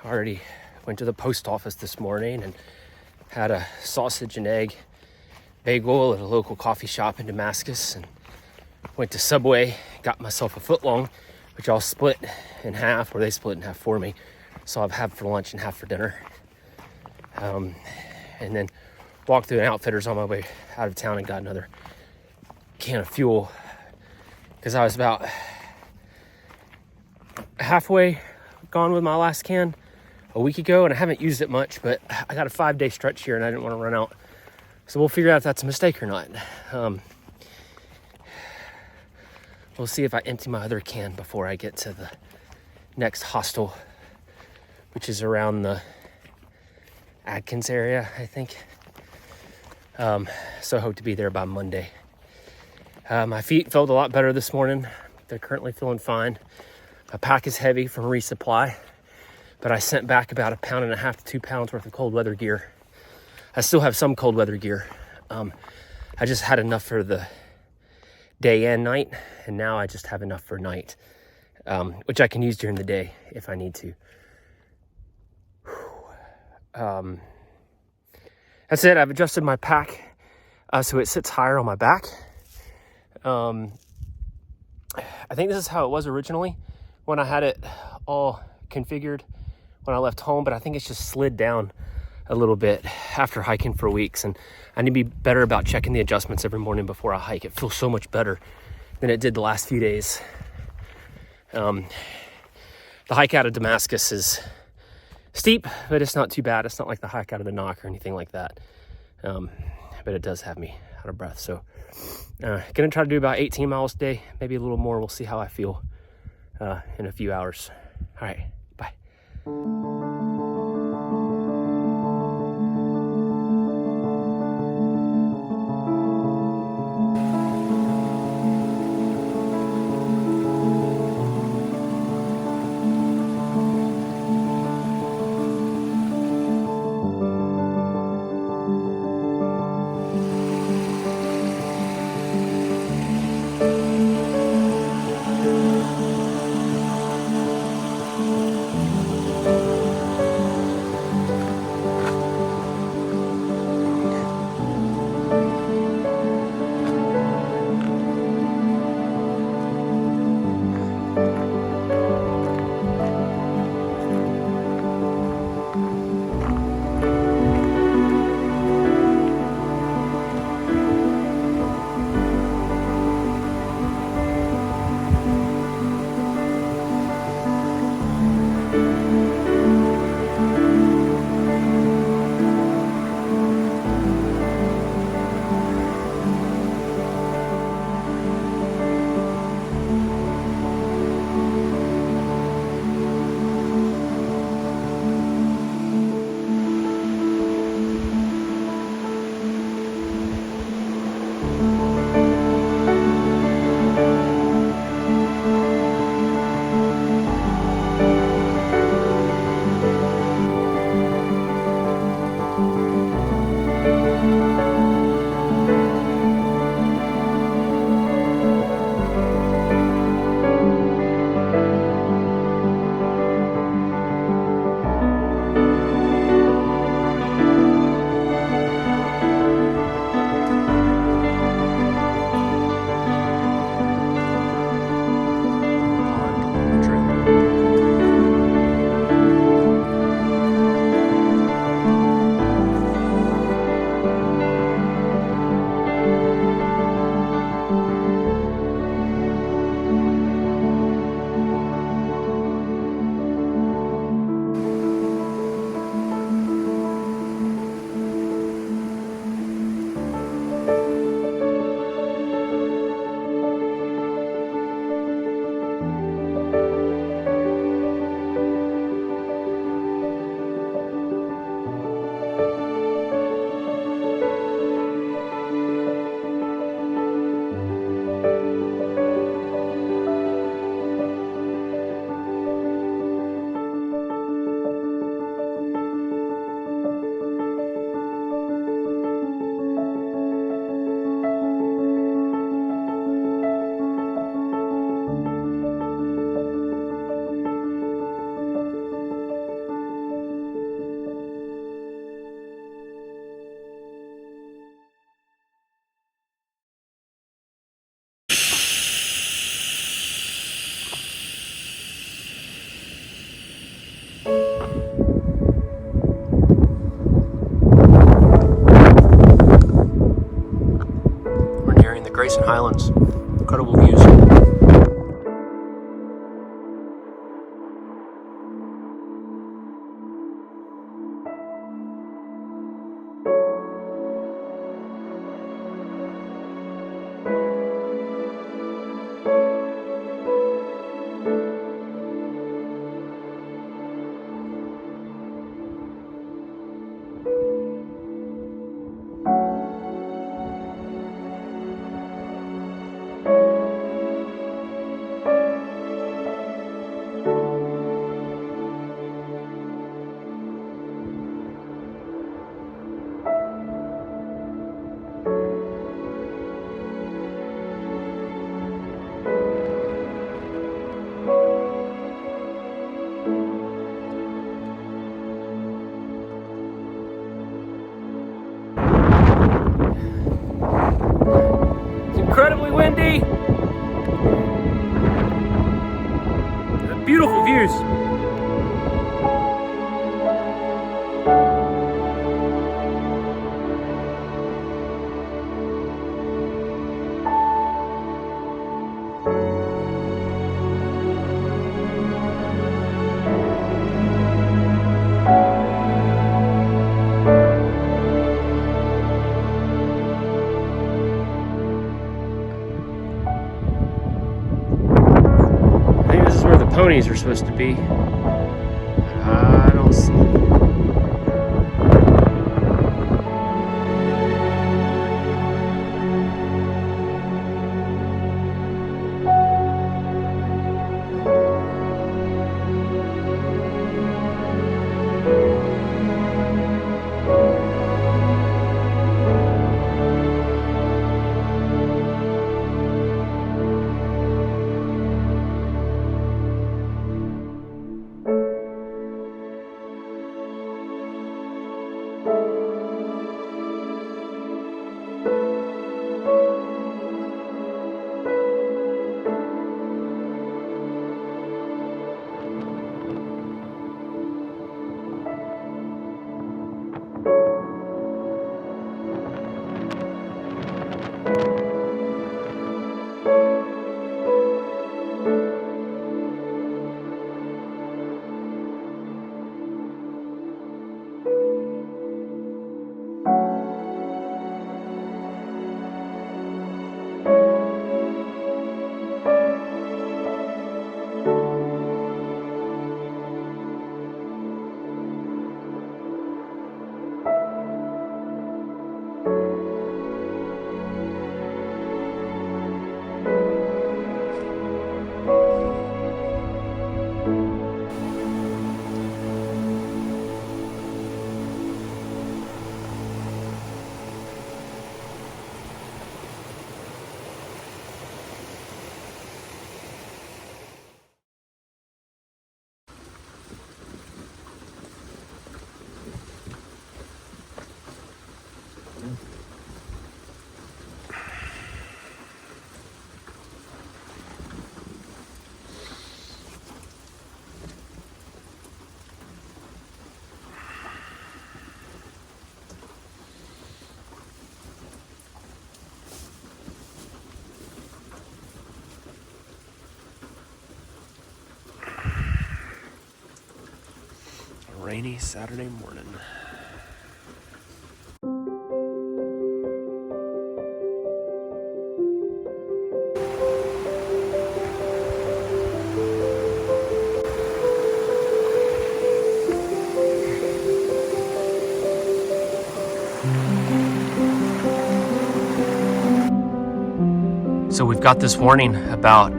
Already went to the post office this morning and had a sausage and egg bagel at a local coffee shop in Damascus, and went to Subway, got myself a footlong, which I'll split in half, or they split in half for me. So I'll have half for lunch and half for dinner. And then walked through an Outfitters on my way out of town and got another can of fuel, because I was about halfway gone with my last can a week ago, and I haven't used it much, but I got a 5-day stretch here and I didn't want to run out. So we'll figure out if that's a mistake or not. We'll see if I empty my other can before I get to the next hostel, which is around the Adkins area, I think. So I hope to be there by Monday. My feet felt a lot better this morning. They're currently feeling fine. My pack is heavy from resupply, but I sent back about 1.5 pounds to 2 pounds worth of cold weather gear. I still have some cold weather gear. I just had enough for the day and night, and now I just have enough for night, which I can use during the day if I need to. That's it. I've adjusted my pack so it sits higher on my back. I think this is how it was originally when I had it all configured when I left home, but I think it's just slid down a little bit after hiking for weeks, and I need to be better about checking the adjustments every morning before I hike. It feels so much better than it did the last few days. The hike out of Damascus is steep, but it's not too bad. It's not like the hike out of the Knock or anything like that. But it does have me out of breath. So gonna try to do about 18 miles a day, maybe a little more. We'll see how I feel in a few hours. All right, bye. Highlands. Incredible views. Incredibly windy. Beautiful views. Ponies are supposed to be. I don't see it. Rainy Saturday morning. So we've got this warning about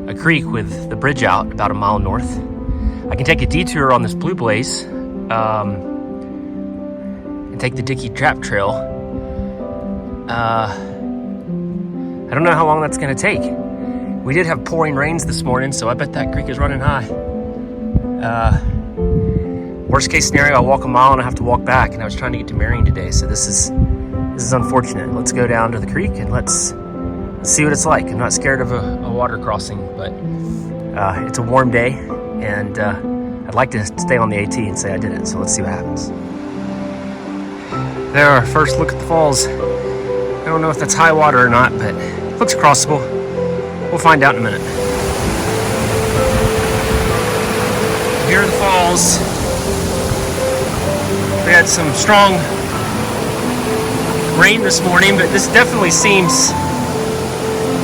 a creek with the bridge out about a mile north. I can take a detour on this Blue Blaze and take the Dickey Trap Trail. I don't know how long that's gonna take. We did have pouring rains this morning, so I bet that creek is running high. Worst case scenario, I'll walk a mile and I have to walk back, and I was trying to get to Marion today, so this is unfortunate. Let's go down to the creek and let's see what it's like. I'm not scared of a water crossing, but it's a warm day, and I'd like to stay on the AT and say I did it, so let's see what happens. There, our first look at the falls. I don't know if that's high water or not, but it looks crossable. We'll find out in a minute. Here are the falls. We had some strong rain this morning, but this definitely seems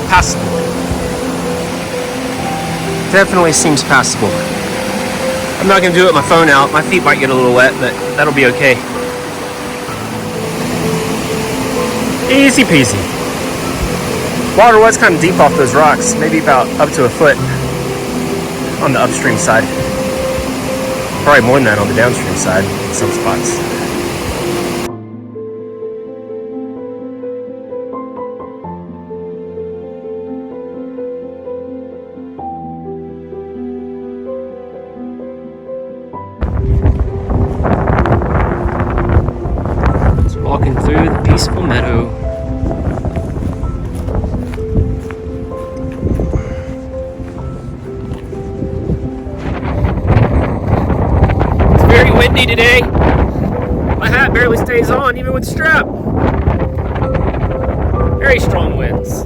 passable. Definitely seems passable. I'm not gonna do it with my phone out. My feet might get a little wet, but that'll be okay. Easy peasy. Water was kind of deep off those rocks, maybe about up to a foot on the upstream side. Probably more than that on the downstream side in some spots. Just walking through the peaceful meadow. Very windy today. My hat barely stays on even with the strap. Very strong winds.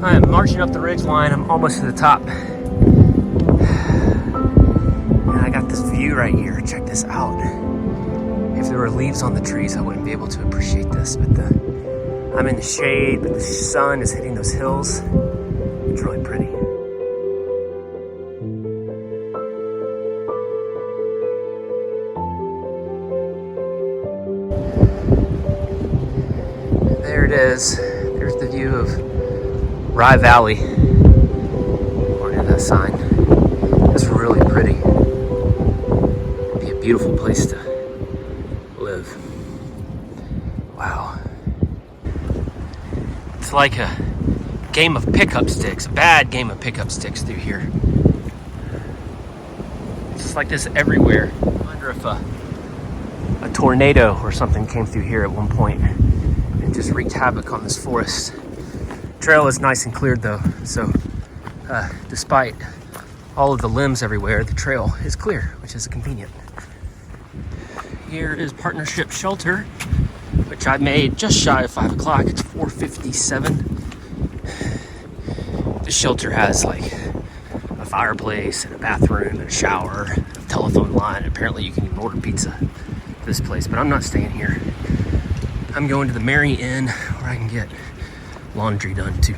I am marching up the ridge line. I'm almost to the top. I got this view right here. Check this out. If there were leaves on the trees, I wouldn't be able to appreciate this, but I'm in the shade, but the sun is hitting those hills. It's really pretty. There it is. There's the view of Rye Valley. According to that sign. It's really pretty. Beautiful place to live. Wow. It's like a game of pickup sticks, a bad game of pickup sticks through here. It's just like this everywhere. I wonder if a tornado or something came through here at one point and just wreaked havoc on this forest. Trail is nice and cleared though, so despite all of the limbs everywhere, the trail is clear, which is convenient. Here is Partnership Shelter, which I made just shy of 5 o'clock. It's 4:57. This shelter has like a fireplace and a bathroom and a shower, a telephone line. Apparently you can even order pizza at this place, but I'm not staying here. I'm going to the Marion where I can get laundry done too.